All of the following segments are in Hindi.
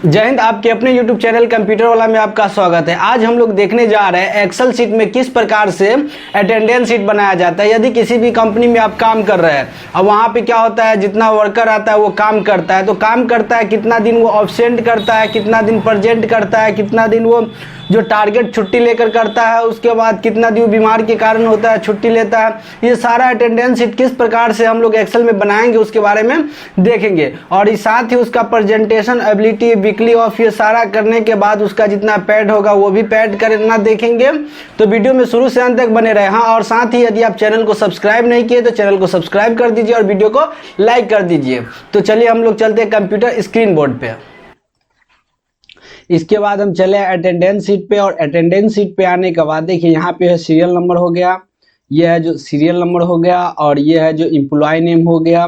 जय हिंद। आपके अपने YouTube चैनल कंप्यूटर वाला में आपका स्वागत है। आज हम लोग देखने जा रहे हैं एक्सेल शीट में किस प्रकार से अटेंडेंस शीट बनाया जाता है। यदि किसी भी कंपनी में आप काम कर रहे हैं और वहाँ पे क्या होता है, जितना वर्कर आता है वो काम करता है, तो काम करता है कितना दिन वो ऑब्सेंट करता है, कितना दिन प्रेजेंट करता है, कितना दिन वो जो टारगेट छुट्टी लेकर करता है, उसके बाद कितना दिन बीमार के कारण होता है छुट्टी लेता है। ये सारा अटेंडेंस शीट किस प्रकार से हम लोग एक्सेल में बनाएंगे उसके बारे में देखेंगे, और इस साथ ही उसका प्रेजेंटेशन एबिलिटी वीकली ऑफ ये सारा करने के बाद उसका जितना पैड होगा वो भी पैड करना देखेंगे। तो वीडियो में शुरू से अंत तक बने रहे। हाँ, और साथ ही यदि आप चैनल को सब्सक्राइब नहीं किए तो चैनल को सब्सक्राइब कर दीजिए और वीडियो को लाइक कर दीजिए। तो चलिए हम लोग चलते हैं कंप्यूटर स्क्रीन बोर्ड पे। इसके बाद हम चले अटेंडेंस शीट पे, और अटेंडेंस शीट पे आने के बाद देखिए यहाँ पे है सीरियल नंबर हो गया, ये है जो सीरियल नंबर हो गया, और ये है जो एम्प्लॉय नेम हो गया।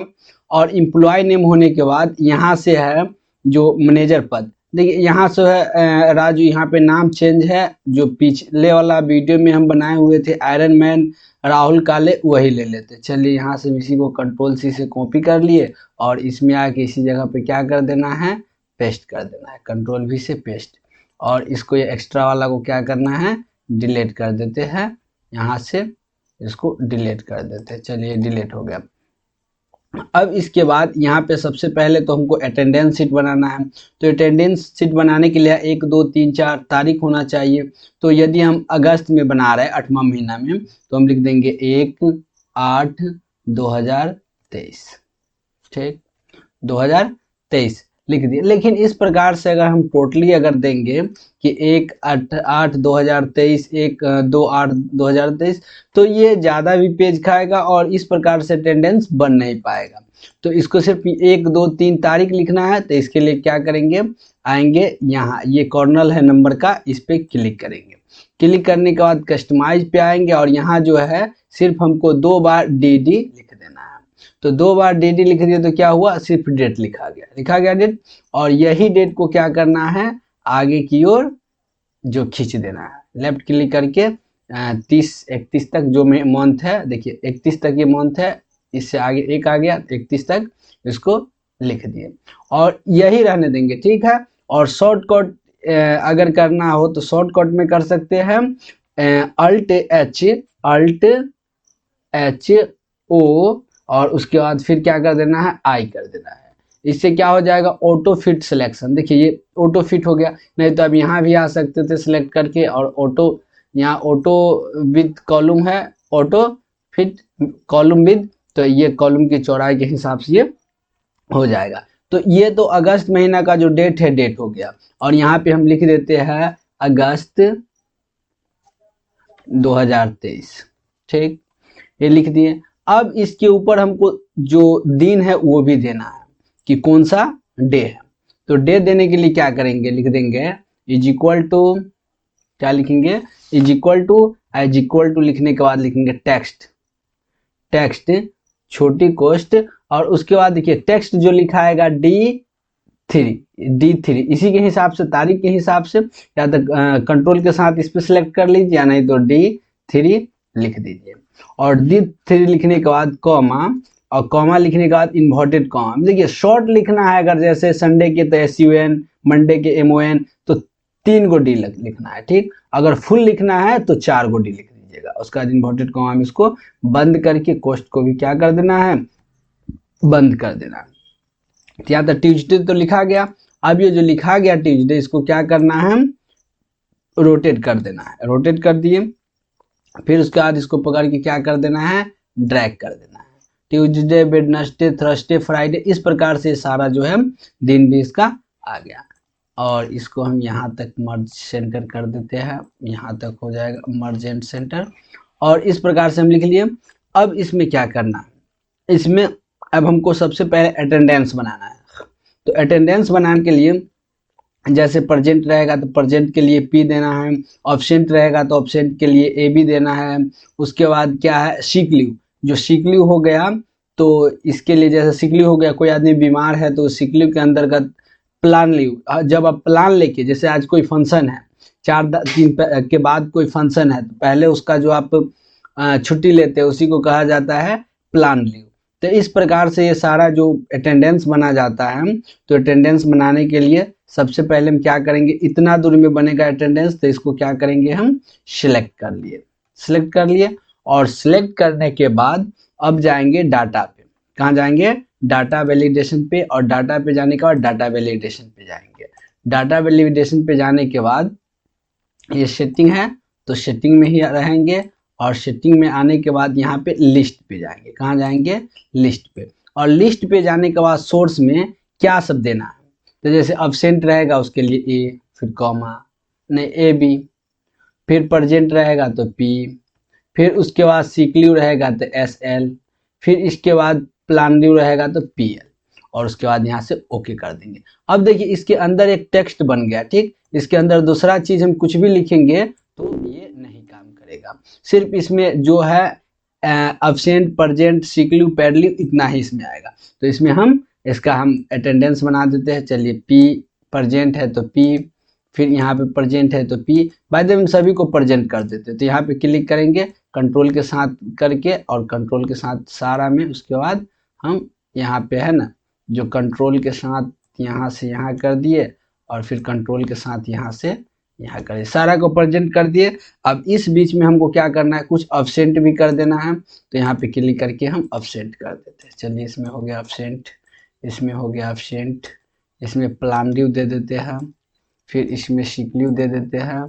और एम्प्लॉय नेम होने के बाद यहाँ से है जो मैनेजर पद। देखिए यहाँ से है राजू, यहाँ पे नाम चेंज है। जो पिछले वाला वीडियो में हम बनाए हुए थे आयरन मैन राहुल काले, वही ले लेते। चलिए यहाँ से इसी को कंट्रोल सी से कॉपी कर लिए और इसमें आके इसी जगह पे क्या कर देना है, पेस्ट कर देना है, कंट्रोल वी से पेस्ट। और इसको ये एक्स्ट्रा वाला को क्या करना है, डिलीट कर देते हैं। यहाँ से इसको डिलीट कर देते हैं। चलिए डिलीट हो गया। अब इसके बाद यहाँ पे सबसे पहले तो हमको अटेंडेंस शीट बनाना है। तो अटेंडेंस शीट बनाने के लिए 1, 2, 3, 4 तारीख होना चाहिए। तो यदि हम अगस्त में बना रहे हैं 8वां महीना में, तो हम लिख देंगे 1/8/2023। ठीक, 2023 लिख दिए। लेकिन इस प्रकार से अगर हम टोटली अगर देंगे कि 1/8/2023, 1/2/8/2023, तो ये ज़्यादा भी पेज खाएगा और इस प्रकार से अटेंडेंस बन नहीं पाएगा। तो इसको सिर्फ 1, 2, 3 तारीख लिखना है। तो इसके लिए क्या करेंगे, आएंगे यहाँ, ये कॉर्नर है नंबर का, इस पर क्लिक करेंगे। क्लिक करने के बाद कस्टमाइज पे आएंगे और यहाँ जो है सिर्फ हमको 2 बार DD लिख देना है। तो 2 बार DD लिख दिया तो क्या हुआ, सिर्फ डेट लिखा गया डेट। और यही डेट को क्या करना है, आगे की ओर जो खींच देना है, लेफ्ट क्लिक करके 30-31 तक जो मंथ है, देखिए 31 तक ये मंथ है, इससे आगे एक आ गया, 31 तक इसको लिख दिए और यही रहने देंगे। ठीक है। और शॉर्टकट अगर करना हो तो शॉर्टकट में कर सकते हैं, Alt-H-O, और उसके बाद फिर क्या कर देना है, I कर देना है। इससे क्या हो जाएगा, ऑटो फिट सिलेक्शन। देखिए ये ऑटो फिट हो गया। नहीं तो अब यहाँ भी आ सकते थे सिलेक्ट करके, और ऑटो, यहाँ ऑटो विद कॉलम है, ऑटो फिट कॉलम विद, तो ये कॉलम की चौड़ाई के हिसाब से ये हो जाएगा। तो ये तो अगस्त महीना का जो डेट है, डेट हो गया। और यहाँ पे हम लिख देते हैं अगस्त 2023। ठीक, ये लिख दिए। अब इसके ऊपर हमको जो दिन है वो भी देना है कि कौन सा डे है। तो डे देने के लिए क्या करेंगे, लिख देंगे इज इक्वल टू, क्या लिखेंगे, इज इक्वल टू लिखने के बाद लिखेंगे टेक्स्ट छोटी कोष्ट, और उसके बाद देखिए टेक्स्ट जो लिखा आएगा D3, इसी के हिसाब से, तारीख के हिसाब से, या तो कंट्रोल के साथ इस पर सिलेक्ट कर लीजिए, या नहीं तो D3 लिख दीजिए। और D3 लिखने के बाद कॉमा, और कॉमा लिखने के बाद इन्वर्टेड कॉमा। देखिए शॉर्ट लिखना है, अगर जैसे संडे के तो SUN, मंडे के MON, तो 3 गो D लिखना है। ठीक, अगर फुल लिखना है तो 4 गो D लिख दीजिएगा। उसका इन्वर्टेड कॉमा में इसको बंद करके कोष्ट को भी क्या कर देना है, बंद कर देना है। या तो ट्यूजडे तो लिखा गया। अब ये जो लिखा गया ट्यूजडे, इसको क्या करना है, रोटेट कर देना है। रोटेट कर दिए, फिर उसके बाद इसको पकड़ के क्या कर देना है, ड्रैग कर देना है। ट्यूसडे, वेडनेसडे, थर्सडे, फ्राइडे, इस प्रकार से सारा जो है दिन भी इसका आ गया। और इसको हम यहाँ तक मर्ज सेंटर कर देते हैं, यहाँ तक हो जाएगा मर्ज एंड सेंटर। और इस प्रकार से हम लिख लिए। अब इसमें क्या करना है, इसमें अब हमको सबसे पहले अटेंडेंस बनाना है। तो अटेंडेंस बनाने के लिए जैसे प्रेजेंट रहेगा तो प्रेजेंट के लिए P देना है, ऑब्सेंट रहेगा तो ऑब्सेंट के लिए AB देना है। उसके बाद क्या है, सिक लीव, जो सिक लीव हो गया तो इसके लिए, जैसे सिक लीव हो गया, कोई आदमी बीमार है तो सिक लीव के अंतर्गत प्लान लीव, जब आप प्लान लेके, जैसे आज कोई फंक्शन है, 4 दिन के बाद कोई फंक्शन है, तो पहले उसका जो आप छुट्टी लेते हैं उसी को कहा जाता है प्लान लीव। तो इस प्रकार से ये सारा जो अटेंडेंस बना जाता है, तो अटेंडेंस बनाने के लिए सबसे पहले हम क्या करेंगे, इतना दूर में बनेगा अटेंडेंस, तो इसको क्या करेंगे हम सिलेक्ट कर लिए और सिलेक्ट करने के बाद अब जाएंगे डाटा पे। कहाँ जाएंगे, डाटा वैलिडेशन पे, और डाटा पे जाने के बाद डाटा वैलिडेशन पे जाएंगे। डाटा वैलिडेशन पे जाने के बाद ये सेटिंग है तो सेटिंग में ही रहेंगे, और सेटिंग में आने के बाद यहाँ पे लिस्ट पे जाएंगे। कहाँ जाएंगे, लिस्ट पे, और लिस्ट पे जाने के बाद सोर्स में क्या सब देना है, तो जैसे अब्सेंट रहेगा उसके लिए ए, फिर कॉमा, नहीं ए बी, फिर प्रेजेंट रहेगा तो पी, फिर उसके बाद सिक लीव रहेगा तो एस एल, फिर इसके बाद प्लान लीव रहेगा तो पी एल, और उसके बाद यहाँ से ओके कर देंगे। अब देखिए इसके अंदर एक टेक्स्ट बन गया, ठीक। इसके अंदर दूसरा चीज हम कुछ भी लिखेंगे तो ये नहीं काम करेगा, सिर्फ इसमें जो है absent, present, sick leave, pad leave, इतना ही इसमें आएगा। तो इसमें हम अटेंडेंस बना देते हैं। चलिए पी, प्रेजेंट है तो पी, फिर यहाँ पे प्रेजेंट है तो पी, बाद में सभी को प्रेजेंट कर देते हैं। तो यहाँ पे क्लिक करेंगे कंट्रोल के साथ करके, और कंट्रोल के साथ सारा में, उसके बाद हम यहाँ पे है ना जो कंट्रोल के साथ यहाँ से यहाँ कर दिए, और फिर कंट्रोल के साथ यहाँ से यहाँ करिए, सारा को प्रेजेंट कर दिए। अब इस बीच में हमको क्या करना है, कुछ अब्सेंट भी कर देना है, तो यहाँ पे क्लिक करके हम अब्सेंट कर देते हैं। चलिए इसमें हो गया अब्सेंट, इसमें हो गया अब्सेंट, इसमें प्लान लीव दे देते हैं, फिर इसमें सिक लीव दे देते हैं,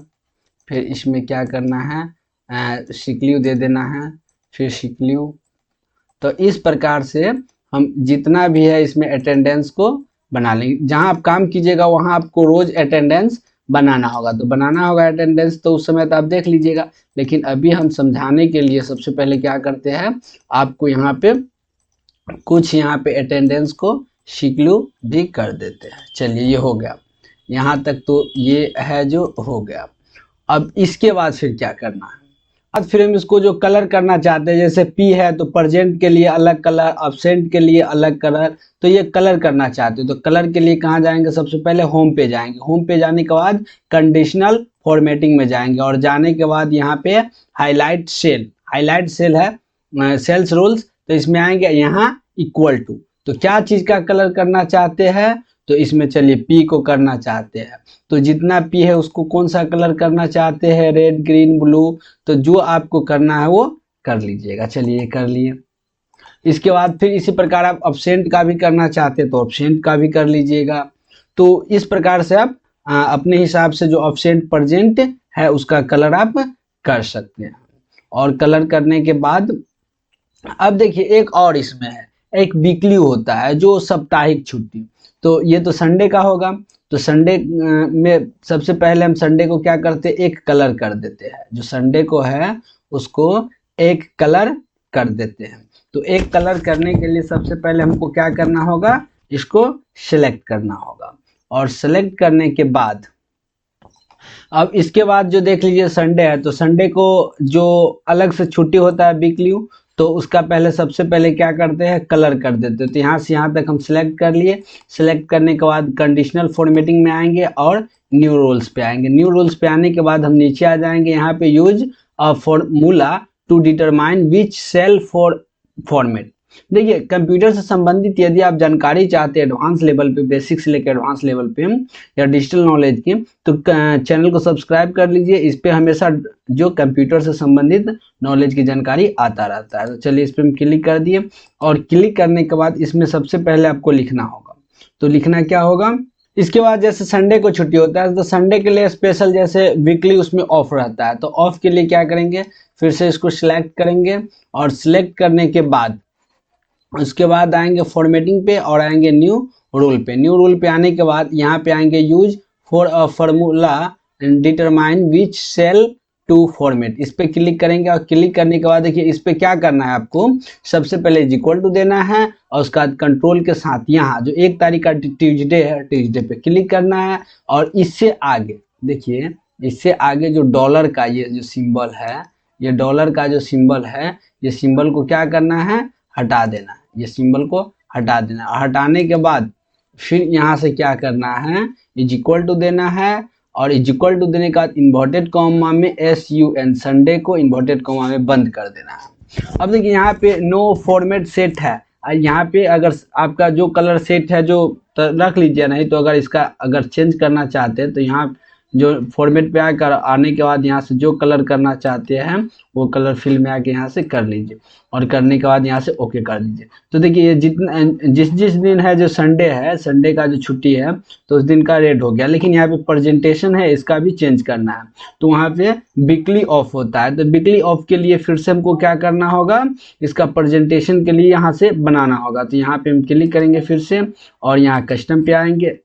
फिर इसमें क्या करना है, सिक लीव दे देना है, फिर सिक लीव। तो इस प्रकार से हम जितना भी है इसमें अटेंडेंस को बना लेंगे। जहाँ आप काम कीजिएगा वहाँ आपको रोज अटेंडेंस बनाना होगा, तो बनाना होगा अटेंडेंस, तो उस समय तो आप देख लीजिएगा। लेकिन अभी हम समझाने के लिए सबसे पहले क्या करते हैं, आपको यहाँ पे कुछ यहाँ पे अटेंडेंस को सिक लीव भी कर देते हैं। चलिए ये हो गया, यहाँ तक तो ये है जो हो गया। अब इसके बाद फिर क्या करना है, अब फिर हम इसको जो कलर करना चाहते हैं, जैसे पी है तो प्रेजेंट के लिए अलग कलर, अब्सेंट के लिए अलग कलर, तो ये कलर करना चाहते हो तो कलर के लिए कहाँ जाएंगे, सबसे पहले होम पे जाएंगे। होम पे जाने के बाद कंडीशनल फॉर्मेटिंग में जाएंगे, और जाने के बाद यहाँ पे हाईलाइट सेल है, सेल्स रूल्स, तो इसमें आएंगे यहाँ इक्वल टू। तो क्या चीज का कलर करना चाहते हैं, तो इसमें चलिए पी को करना चाहते हैं, तो जितना पी है उसको कौन सा कलर करना चाहते हैं, रेड, ग्रीन, ब्लू, तो जो आपको करना है वो कर लीजिएगा। चलिए कर लिए। इसके बाद फिर इसी प्रकार आप अब्सेंट का भी करना चाहते हैं तो अब्सेंट का भी कर लीजिएगा। तो इस प्रकार से आप अपने हिसाब से जो अब्सेंट प्रेजेंट है उसका कलर आप कर सकते हैं। और कलर करने के बाद अब देखिए एक और इसमें है, एक वीकली होता है जो साप्ताहिक छुट्टी, तो ये तो संडे का होगा। तो संडे में सबसे पहले हम संडे को क्या करते हैं, एक कलर कर देते हैं, जो संडे को है उसको एक कलर कर देते हैं। तो एक कलर करने के लिए सबसे पहले हमको क्या करना होगा, इसको सिलेक्ट करना होगा, और सिलेक्ट करने के बाद अब इसके बाद जो देख लीजिए संडे है, तो संडे को जो अलग से छुट्टी होता है वीकली, तो उसका पहले सबसे पहले क्या करते हैं, कलर कर देते हैं। तो यहाँ से यहाँ तक हम सिलेक्ट कर लिए। सिलेक्ट करने के बाद कंडीशनल फॉर्मेटिंग में आएंगे और न्यू रूल्स पे आएंगे। न्यू रूल्स पे आने के बाद हम नीचे आ जाएंगे, यहाँ पे use a formula to determine which cell for format. देखिए कंप्यूटर से संबंधित यदि आप जानकारी चाहते हैं एडवांस लेवल पे, बेसिक से लेकर एडवांस लेवल पे या डिजिटल नॉलेज की, तो चैनल को सब्सक्राइब कर लीजिए। इस पे हमेशा जो कंप्यूटर से संबंधित नॉलेज की जानकारी आता रहता है। तो चलिए इस पे हम क्लिक कर दिए, और क्लिक करने के बाद इसमें सबसे पहले आपको लिखना होगा। तो लिखना क्या होगा, इसके बाद जैसे संडे को छुट्टी होता है तो संडे के लिए स्पेशल जैसे वीकली उसमें ऑफ रहता है, तो ऑफ के लिए क्या करेंगे, फिर से इसको सिलेक्ट करेंगे, और सिलेक्ट करने के बाद उसके बाद आएंगे फॉर्मेटिंग पे और आएंगे न्यू रूल पे। न्यू रूल पे आने के बाद यहाँ पे आएंगे use for a formula determine which cell to format, इस पे क्लिक करेंगे। और क्लिक करने के बाद देखिए इस पे क्या करना है, आपको सबसे पहले इक्वल टू देना है, और उसका कंट्रोल के साथ यहाँ जो 1 तारीख का ट्यूजडे है, ट्यूजडे पे क्लिक करना है। और इससे आगे देखिए, इससे आगे जो डॉलर का ये जो सिंबल है, ये डॉलर का जो सिंबल है, ये सिंबल को क्या करना है, हटा देना है। ये सिंबल को हटा देना है। हटाने के बाद फिर यहाँ से क्या करना है, इक्वल टू देना है, और इक्वल टू देने के बाद इन्वर्टेड कॉमा में SUN, संडे को इन्वर्टेड कॉमा में बंद कर देना है। अब देखिए यहाँ पे नो फॉर्मेट सेट है, यहाँ पे अगर आपका जो कलर सेट है जो रख लीजिए, नहीं तो अगर इसका अगर चेंज करना चाहते हैं तो यहाँ जो फॉर्मेट पे आकर आने के बाद यहाँ से जो कलर करना चाहते हैं वो कलर फिल में आके यहाँ से कर लीजिए, और करने के बाद यहाँ से ओके कर दीजिए। तो देखिए ये जितना जिस दिन है जो संडे है, संडे का जो छुट्टी है तो उस दिन का रेड हो गया। लेकिन यहाँ पे प्रेजेंटेशन है इसका भी चेंज करना है, तो वहाँ पे वीकली ऑफ होता है। तो वीकली ऑफ के लिए फिर से हमको क्या करना होगा, इसका प्रेजेंटेशन के लिए यहाँ से बनाना होगा। तो यहाँ पे हम क्लिक करेंगे फिर से, और यहाँ कस्टम पे आएंगे,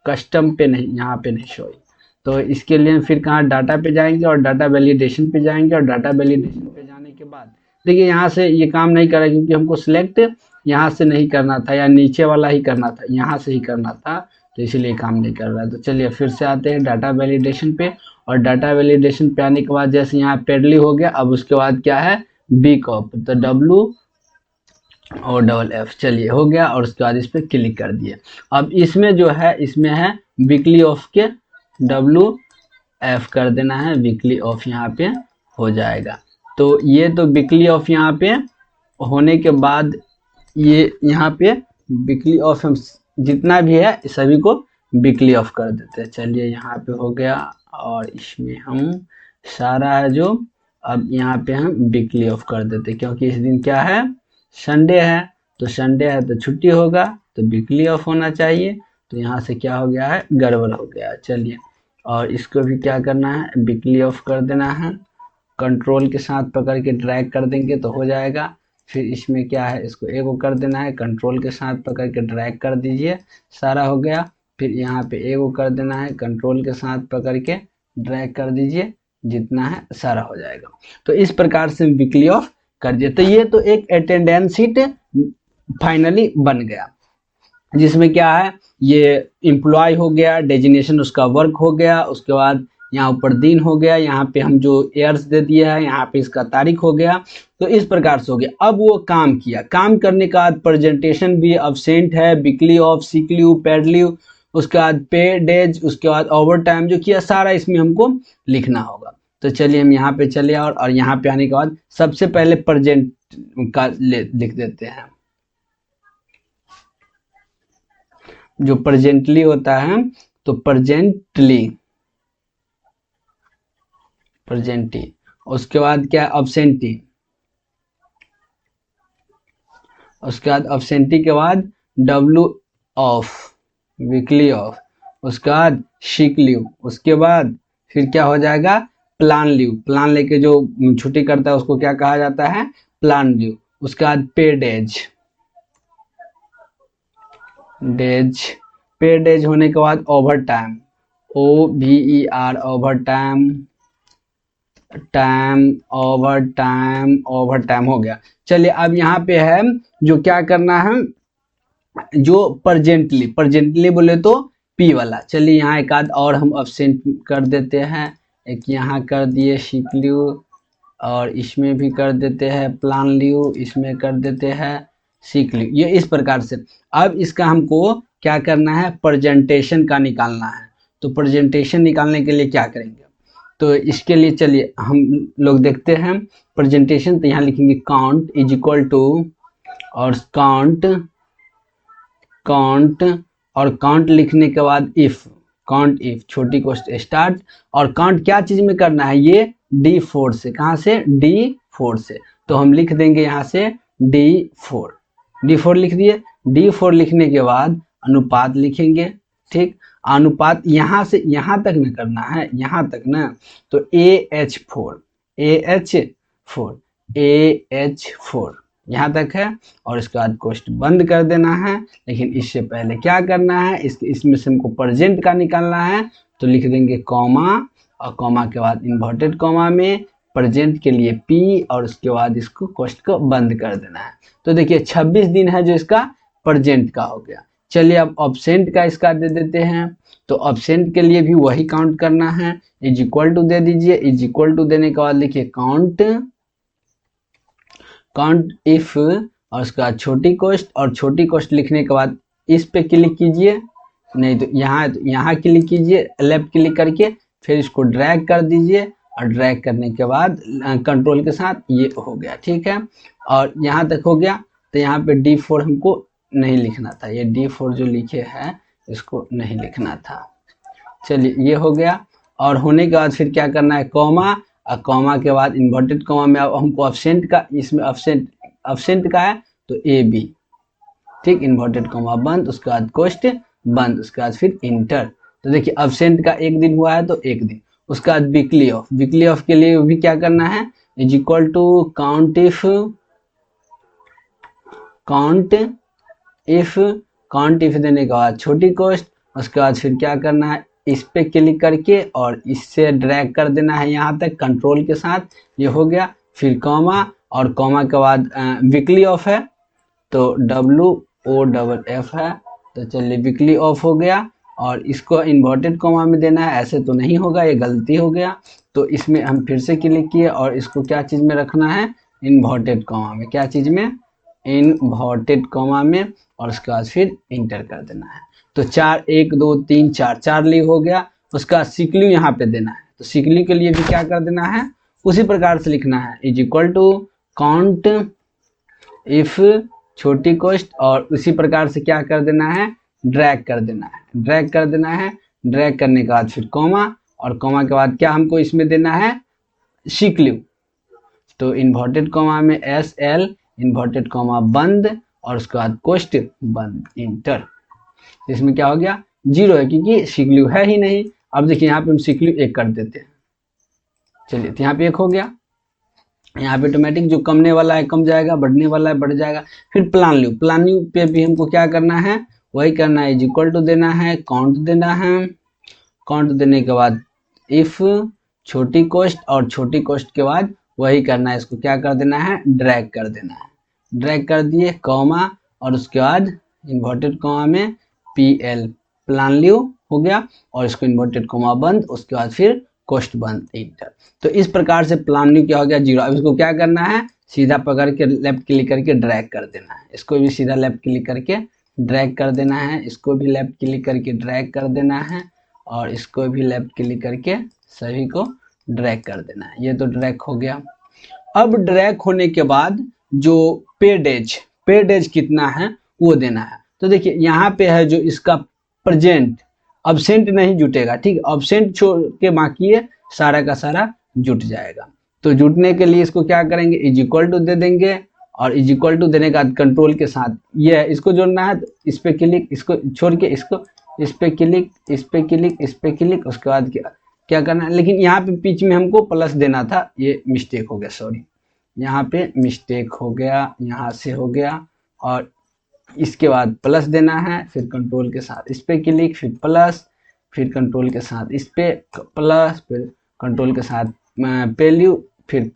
कस्टम पे नहीं, यहाँ पे नहीं सॉरी। तो इसके लिए फिर कहाँ डाटा पे जाएंगे और डाटा वैलिडेशन पे जाएंगे, और डाटा वैलिडेशन पे जाने के बाद देखिए यहाँ से ये काम नहीं कर रहा क्योंकि हमको सिलेक्ट यहाँ से नहीं करना था, या नीचे वाला ही करना था, यहाँ से ही करना था, तो इसीलिए काम नहीं कर रहा है। तो चलिए फिर से आते हैं डाटा वैलिडेशन पे, और डाटा वैलिडेशन पे आने के बाद जैसे यहाँ पेडली हो गया, अब उसके बाद क्या है वीक ऑफ, तो W-O-F चलिए हो गया, और उसके बाद इस पर क्लिक कर दिए। अब इसमें जो है इसमें है वीकली ऑफ के WF कर देना है, वीकली ऑफ यहाँ पे हो जाएगा। तो ये तो वीकली ऑफ यहाँ पे होने के बाद ये यहाँ पे वीकली ऑफ हम जितना भी है सभी को वीकली ऑफ कर देते हैं। चलिए यहाँ पे हो गया, और इसमें हम सारा है जो अब यहाँ पे हम वीकली ऑफ कर देते हैं, क्योंकि इस दिन क्या है संडे है, तो संडे है तो छुट्टी होगा, तो वीकली ऑफ होना चाहिए। तो यहाँ से क्या हो गया है गड़बड़ हो गया। चलिए और इसको भी क्या करना है वीकली ऑफ कर देना है, कंट्रोल के साथ पकड़ के ड्रैग कर देंगे तो हो जाएगा। फिर इसमें क्या है इसको एगो कर देना है, कंट्रोल के साथ पकड़ के ड्रैग कर दीजिए, सारा हो गया। फिर यहाँ पे एगो कर देना है, कंट्रोल के साथ पकड़ के ड्रैग कर दीजिए, जितना है सारा हो जाएगा। तो इस प्रकार से वीकली ऑफ कर दिए। तो ये तो एक अटेंडेंस शीट फाइनली बन गया, जिसमें क्या है ये एम्प्लॉय हो गया, डेजिग्नेशन उसका वर्क हो गया, उसके बाद यहाँ ऊपर दिन हो गया, यहाँ पे हम जो ईयर्स दे दिया है, यहाँ पे इसका तारीख हो गया। तो इस प्रकार से हो गया। अब वो काम किया, काम करने के बाद प्रेजेंटेशन भी, अब्सेंट है, weekly off, sick leave, paid leave, उसके बाद पे डेज, उसके बाद ओवर टाइम जो किया सारा इसमें हमको लिखना होगा। तो चलिए हम यहाँ पे चले और यहाँ पे आने के बाद सबसे पहले प्रेजेंट का लिख देते हैं। जो प्रेजेंटली होता है तो प्रेजेंटली, उसके बाद क्या अब्सेंटी, उसके बाद अब्सेंटी के बाद W ऑफ, वीकली ऑफ, उसके बाद सिक लीव, उसके बाद फिर क्या हो जाएगा प्लान लीव, प्लान लेके जो छुट्टी करता है उसको क्या कहा जाता है प्लान लीव। उसके बाद पेड एज, पेड एज होने के बाद over time, OVER, over time, over time हो गया। चलिए अब यहाँ पे है जो क्या करना है, जो प्रेजेंटली बोले तो P वाला। चलिए यहाँ एक आध और हम अब्सेंट कर देते हैं, एक यहाँ कर दिए सिक लीव, और इसमें भी कर देते हैं प्लान लीव, इसमें कर देते हैं सिक लीव। ये इस प्रकार से। अब इसका हमको क्या करना है प्रेजेंटेशन का निकालना है। तो प्रेजेंटेशन निकालने के लिए क्या करेंगे, तो इसके लिए चलिए हम लोग देखते हैं प्रेजेंटेशन। तो यहाँ लिखेंगे काउंट इज इक्वल टू, और काउंट और काउंट लिखने के बाद इफ, काउंट इफ छोटी कोष्ट स्टार्ट, और काउंट क्या चीज में करना है ये D4 से, कहाँ से D4 से। तो हम लिख देंगे यहाँ से D4 लिख दिए। D4 लिखने के बाद अनुपात लिखेंगे, ठीक, अनुपात यहाँ से यहाँ तक न करना है, यहाँ तक ना, तो AH4 यहाँ तक है, और इसके बाद कोष्ट बंद कर देना है। लेकिन इससे पहले क्या करना है, इसमें से हमको प्रेजेंट का निकालना है। तो लिख देंगे कॉमा, और कॉमा के बाद इन्वर्टेड कॉमा में प्रेजेंट के लिए P, और उसके बाद इसको कोष्ट को बंद कर देना है। तो देखिए 26 दिन है जो इसका प्रेजेंट का हो गया। चलिए अब ऑब्सेंट का इसका दे देते हैं। तो ऑब्सेंट के लिए भी वही काउंट करना है, इज इक्वल टू दे दीजिए। इज इक्वल टू देने के बाद लिखिए काउंट इफ, और उसके बाद छोटी कोष्ट, और छोटी कोष्ट लिखने के बाद इस पे क्लिक कीजिए, नहीं तो यहाँ क्लिक कीजिए, लेफ्ट क्लिक करके फिर इसको ड्रैग कर दीजिए, और ड्रैग करने के बाद कंट्रोल के साथ ये हो गया, ठीक है। और यहाँ तक हो गया। तो यहाँ पे D4 हमको नहीं लिखना था, ये D4 जो लिखे हैं इसको नहीं लिखना था। चलिए ये हो गया। और होने के बाद फिर क्या करना है, कॉमा, और कॉमा के बाद इन्वर्टेड कॉमा में अब हमको अब्सेंट का, इसमें अब्सेंट का है तो AB, ठीक, इन्वर्टेड कॉमा बंद, उसके बाद कोष्ट बंद, उसके बाद फिर इंटर। तो देखिए अब्सेंट का एक दिन हुआ है तो एक दिन, उसके बाद वीकली ऑफ, वीकली ऑफ के लिए भी क्या करना है, is equal to count if देने के बाद छोटी कोष्ट, उसके बाद फिर क्या करना है, इस पे क्लिक करके और इससे ड्रैग कर देना है यहाँ तक कंट्रोल के साथ, ये हो गया। फिर कॉमा, और कॉमा के बाद वीकली ऑफ है तो WOFF है, तो चलिए वीकली ऑफ हो गया। और इसको इन्वर्टेड कॉमा में देना है, ऐसे तो नहीं होगा, ये गलती हो गया। तो इसमें हम फिर से क्लिक किए और इसको क्या चीज़ में रखना है, इन्वर्टेड कॉमा में, क्या चीज़ में, इन्वर्टेड कॉमा में, और उसके बाद फिर इंटर कर देना है। तो 4 1 2 3 4 ली हो गया। उसका सिकल्यू यहाँ पे देना है, तो सिकल्यू के लिए भी क्या कर देना है, उसी प्रकार से लिखना है, is equal to count if छोटी कोष्ट, और उसी प्रकार से क्या कर देना है, ड्रैग कर देना है, ड्रैग कर देना है। ड्रैग करने के बाद फिर कॉमा, और कॉमा के बाद क्या हमको इसमें देना है, सिकल्यू, तो इन्वर्टेड कॉमा में SL, इन्वर्टेड कॉमा बंद, और उसके बाद कोष्ट बंद, इंटर। इसमें क्या हो गया, 0 है क्योंकि सिकल्यू है ही नहीं। अब देखिए यहाँ पे हम सिकल्यू 1 कर देते हैं, चलिए तो यहाँ पे 1 हो गया। यहाँ पे ऑटोमेटिक जो कमने वाला है कम जाएगा, बढ़ने वाला है बढ़ जाएगा। फिर प्लान ल्यू पे भी हमको क्या करना है, वही करना है, इज इक्वल टू देना है, काउंट देना है। काउंट देने के बाद इफ छोटी कोष्ट, और छोटी कोष्ट के बाद वही करना है, इसको क्या कर देना है, ड्रैग कर देना है। ड्रैग कर दिए, कॉमा, और उसके बाद इन्वर्टेड कॉमा में PL, प्लान ल्यू हो गया, और इसको इन्वर्टेड कॉमा बंद, उसके बाद फिर कोष्ट बंद, इंटर। तो इस प्रकार से प्लान ल्यू क्या हो गया, 0। अब इसको क्या करना है, सीधा पकड़ के लेफ्ट क्लिक करके ड्रैग कर देना है, इसको भी सीधा लेफ्ट क्लिक करके ड्रैग कर देना है, इसको भी लेफ्ट क्लिक करके ड्रैग कर देना है, और इसको भी लेफ्ट क्लिक करके सभी को ड्रैग कर देना है। ये तो ड्रैग हो गया। अब ड्रैग होने के बाद जो पेड एज कितना है वो देना है। तो देखिए यहाँ पे है जो इसका प्रेजेंट, अब्सेंट नहीं जुटेगा, ठीक, अब्सेंट छोड़ के बाकी है सारा का सारा जुट जाएगा। तो जुटने के लिए इसको क्या करेंगे, इज इक्वल टू दे देंगे, और इज इक्वल टू देने का कंट्रोल के साथ ये है, इसको जोड़ना है, तो इस पे क्लिक, इसको छोड़ के इसको इस पे क्लिक, इस पे क्लिक, इस पे क्लिक, उसके बाद क्या करना है, लेकिन यहाँ पे बीच में हमको प्लस देना था, ये मिस्टेक हो गया, सॉरी, यहाँ पे मिस्टेक हो गया, यहाँ से हो गया, और इसके बाद प्लस देना है, फिर कंट्रोल के साथ इस पे क्लिक, फिर प्लस, फिर कंट्रोल के साथ इस पे प्लस, फिर कंट्रोल के साथ पेल्यू, फिर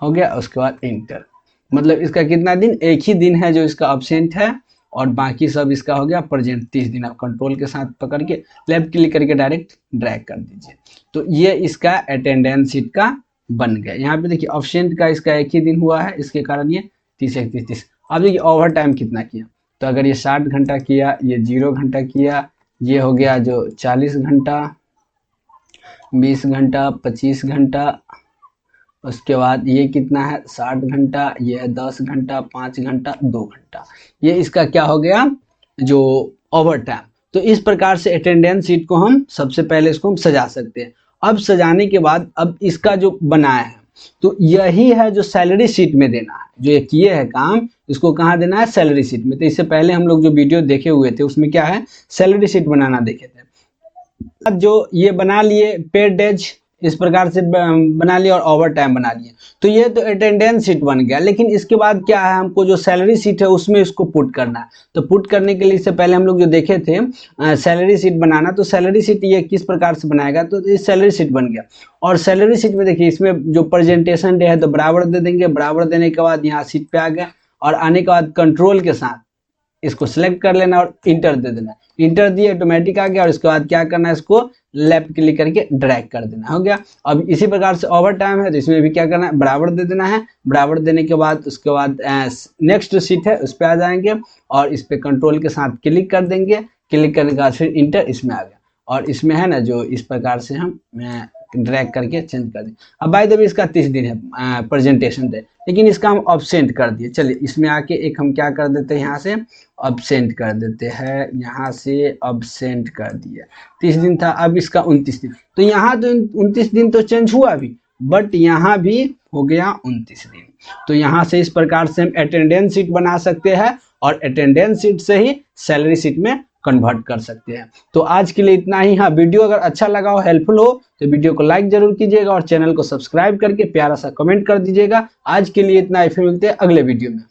हो गया, उसके बाद इंटर। मतलब इसका कितना दिन, एक ही दिन है जो इसका अब्सेंट है, और बाकी सब इसका हो गया प्रेजेंट 30 दिन। आप कंट्रोल के साथ पकड़ के लेफ्ट क्लिक करके डायरेक्ट ड्रैग कर दीजिए। तो ये इसका अटेंडेंस शीट का बन गया। यहाँ पे देखिए अब्सेंट का इसका एक ही दिन हुआ है, इसके कारण ये 30 31 30। अब देखिए ओवर टाइम कितना किया, तो अगर ये 60 घंटा किया, ये 0 घंटा किया, ये हो गया जो 40 घंटा, 20 घंटा, 25 घंटा, उसके बाद ये कितना है 60 घंटा, ये है 10 घंटा, 5 घंटा, 2 घंटा, ये इसका क्या हो गया जो ओवर टाइम। तो इस प्रकार से अटेंडेंस शीट को हम सबसे पहले इसको हम सजा सकते हैं। अब सजाने के बाद अब इसका जो बनाया है, तो यही है जो सैलरी शीट में देना है, जो ये किए है काम, इसको कहाँ देना है, सैलरी शीट में। तो इससे पहले हम लोग जो वीडियो देखे हुए थे उसमें क्या है, सैलरी शीट बनाना देखे थे। अब जो ये बना लिए पेड एज, इस प्रकार से बना लिया, और ओवर टाइम बना लिया, तो ये तो अटेंडेंस शीट बन गया। लेकिन इसके बाद क्या है, हमको जो सैलरी शीट है उसमें इसको पुट करना है। तो पुट करने के लिए इससे पहले हम लोग जो देखे थे सैलरी शीट बनाना, तो सैलरी शीट ये किस प्रकार से बनाएगा, तो ये सैलरी शीट बन गया। और सैलरी शीट में देखिए इसमें जो प्रेजेंटेशन डे है तो बराबर दे देंगे, बराबर देने के बाद यहाँ शीट पे आ गया, और आने के बाद कंट्रोल के साथ इसको सिलेक्ट कर लेना और इंटर दे देना। इंटर दिए ऑटोमेटिक आ गया, और इसके बाद क्या करना है, इसको लेफ्ट क्लिक करके ड्रैग कर देना, हो गया। अब इसी प्रकार से ओवर टाइम है तो इसमें भी क्या करना है, बराबर दे देना है। बराबर देने के बाद उसके बाद नेक्स्ट शीट है उस पर आ जाएंगे, और इस पे कंट्रोल के साथ क्लिक कर देंगे। क्लिक करने के बाद फिर इंटर इसमें आ गया, और इसमें है ना जो इस प्रकार से हम ड्रैग करके चेंज कर दिए। अब बाय द वे इसका 30 दिन है प्रेजेंटेशन डे, लेकिन इसका हम अब्सेंट कर दिए। चलिए इसमें आके एक हम क्या कर देते हैं, यहाँ से अब्सेंट कर देते हैं, यहाँ से अब्सेंट कर दिया। 30 दिन था, अब इसका 29 दिन। तो यहाँ तो 29 दिन तो चेंज हुआ भी, बट यहाँ भी हो गया 29 दिन। तो यहाँ से इस प्रकार से हम अटेंडेंस शीट बना सकते हैं और अटेंडेंस शीट से ही सैलरी शीट में कन्वर्ट कर सकते हैं। तो आज के लिए इतना ही। हाँ, वीडियो अगर अच्छा लगा हो, हेल्पफुल हो, तो वीडियो को लाइक जरूर कीजिएगा और चैनल को सब्सक्राइब करके प्यारा सा कमेंट कर दीजिएगा। आज के लिए इतना ही, फिर मिलते हैं अगले वीडियो में।